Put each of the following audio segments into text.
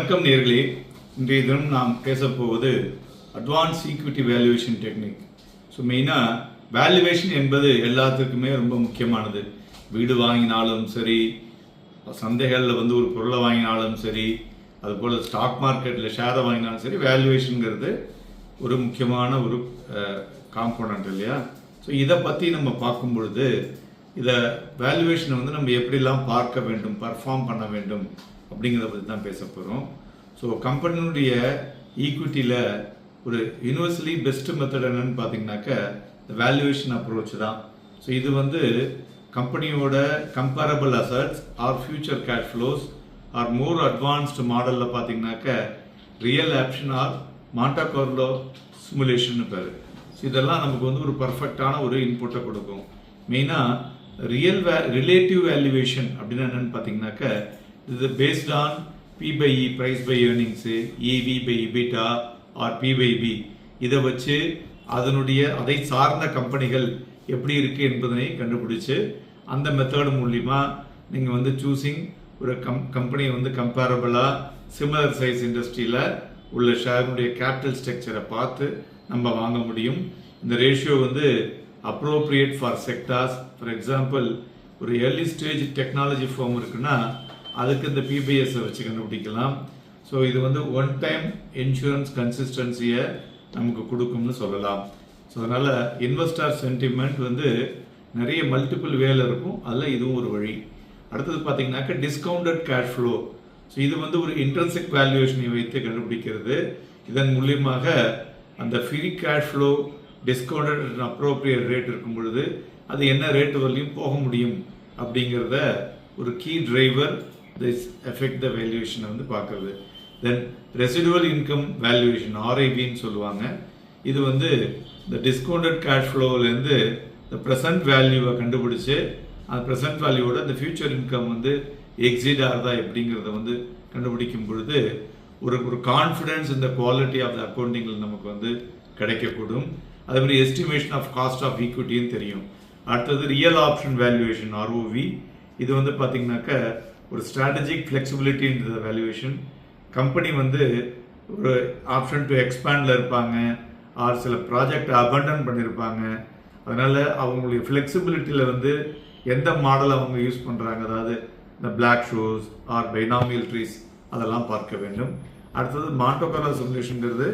வணக்கம் நேர்களே. இன்றைய தினம் நாம் பேசப்போவது advance equity valuation technique. So மெயினாக வேல்யூவேஷன் என்பது எல்லாத்துக்குமே ரொம்ப முக்கியமானது. வீடு வாங்கினாலும் சரி, சந்தைகளில் ஒரு பொருளை வாங்கினாலும் சரி, அதுபோல் ஸ்டாக் மார்க்கெட்டில் ஷேரை வாங்கினாலும் சரி, வேல்யூவேஷனுங்கிறது ஒரு முக்கியமான ஒரு காம்போனன்ட் இல்லையா? ஸோ இதை பற்றி நம்ம பார்க்கும் பொழுது இதை வேல்யூவேஷனை நம்ம எப்படிலாம் பார்க்க வேண்டும், பர்ஃபார்ம் பண்ண வேண்டும் அப்படிங்கிறத பற்றி தான் பேச போகிறோம். ஸோ கம்பெனியுடைய ஈக்விட்டியில் ஒரு யூனிவர்சலி பெஸ்ட் மெத்தட் என்னன்னு பார்த்தீங்கன்னாக்க இந்த வேல்யூவேஷன் அப்ரோச் தான். ஸோ இது கம்பெனியோட comparable assets or future cash flows or more advanced மாடலில் பார்த்தீங்கன்னாக்க real option or Monte Carlo simulation பேர். ஸோ இதெல்லாம் நமக்கு ஒரு பர்ஃபெக்டான ஒரு இன்புட்டை கொடுக்கும். மெயினாக ரிலேட்டிவ் வேல்யூவேஷன் அப்படின்னு என்னென்னு பார்த்தீங்கன்னாக்க இது based on P/E price by earnings, EV by EBITDA or P/B. இதை வச்சு அதை சார்ந்த கம்பெனிகள் எப்படி இருக்கு என்பதனை கண்டுபிடிச்சு அந்த மெத்தட் மூலிமா நீங்கள் சூஸிங் ஒரு கம்பெனி கம்பேரபிளாக சிமிலர் சைஸ் இண்டஸ்ட்ரியில் உள்ள ஷேருடைய கேபிட்டல் ஸ்ட்ரக்சரை பார்த்து நம்ம வாங்க முடியும். இந்த ratio appropriate for sectors. For example, ஒரு ஏர்லி ஸ்டேஜ் டெக்னாலஜி ஃபார்ம் இருக்குன்னா அதுக்கு இந்த பிபிஎஸ் வச்சு கண்டுபிடிக்கலாம். ஸோ இது ஒன் டைம் இன்சூரன்ஸ் கன்சிஸ்டன்சியை நமக்கு கொடுக்கும்னு சொல்லலாம். ஸோ அதனால் இன்வெஸ்டர் சென்டிமெண்ட் நிறைய மல்டிபிள் வேலை இருக்கும். அதில் இதுவும் ஒரு வழி. அடுத்தது பார்த்தீங்கன்னாக்க டிஸ்கவுண்டட் கேஷ் ஃப்ளோ. ஸோ இது ஒரு இன்ட்ரென்சிக் வேல்யூவேஷனை வைத்து கண்டுபிடிக்கிறது. இதன் மூலியமாக அந்த free cash flow discounted appropriate rate இருக்கும் பொழுது அது என்ன ரேட்டு வரலையும் போக முடியும் அப்படிங்கிறத ஒரு கீ டிரைவர் திஸ் எஃபெக்ட் த வேல்யூவேஷனை பார்க்குறது. தென் ரெசிடுவல் இன்கம் வேல்யூவேஷன் RIVன்னு சொல்லுவாங்க. இது இந்த டிஸ்கவுண்டட் கேஷ் ஃப்ளோவிலேருந்து இந்த ப்ரெசன்ட் வேல்யூவை கண்டுபிடிச்சு அந்த ப்ரெசன்ட் வேல்யூவோட இந்த ஃபியூச்சர் இன்கம் எக்ஸீட் ஆகுதா எப்படிங்கிறத கண்டுபிடிக்கும் பொழுது ஒரு கான்ஃபிடன்ஸ் இந்த குவாலிட்டி ஆஃப் த அக்கௌண்டிங்கில் நமக்கு கிடைக்கக்கூடும். அதே மாதிரி எஸ்டிமேஷன் ஆஃப் காஸ்ட் ஆஃப் ஈக்விட்டின்னு தெரியும். அடுத்தது ரியல் ஆப்ஷன் வேல்யூவேஷன் ROV. இது பார்த்தீங்கன்னாக்க ஒரு ஸ்ட்ராட்டஜிக் ஃப்ளெக்சிபிலிட்டி இன் த வேல்யூவேஷன். கம்பெனி ஒரு ஆப்ஷன் டு எக்ஸ்பேண்டில் இருப்பாங்க, ஆர் சில ப்ராஜெக்ட் அபண்டன் பண்ணியிருப்பாங்க. அதனால் அவங்களுடைய ஃப்ளெக்சிபிலிட்டியில் எந்த மாடல் அவங்க யூஸ் பண்ணுறாங்க, அதாவது இந்த பிளாக் ஷோஸ் ஆர் பைனாமியல் ட்ரீஸ், அதெல்லாம் பார்க்க வேண்டும். அடுத்தது மாண்டோ கார்லோ சிமுலேஷன்ங்கிறது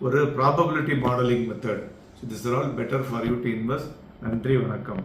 ஒரு probability modelling method. So this are all better for you to invest. நன்றி, வணக்கம்.